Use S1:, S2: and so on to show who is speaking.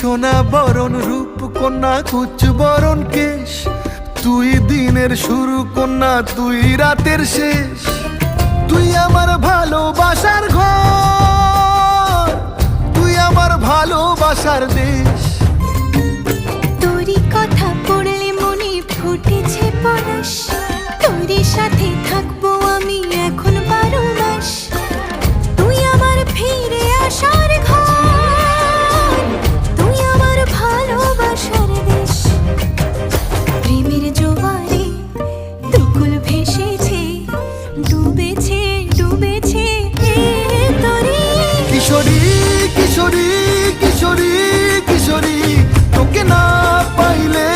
S1: সোনা বরণ রূপ কন্যা কুচ বরণ কেশ, তুই দিনের শুরু কন্যা তুই রাতের শেষ। তুই আমার ভালোবাসার ঘর, তুই আমার ভালোবাসার দেশ।
S2: তোরই কথা পড়লে মনে ফুটেছে পরশ, তোরই সাথে থাকবো আমি এখন 12 মাস। তুই আমার ফিরে আসার ঘর, তুই আমার ভালোবাসার দেশ। প্রেমের জোয়ারে দুকুল ভেসেছে, ডুবেছে ডুবেছে তোরে।
S1: কিশোরী কিশোরী কিশোরী কিশোরী, তোকে না পাইলে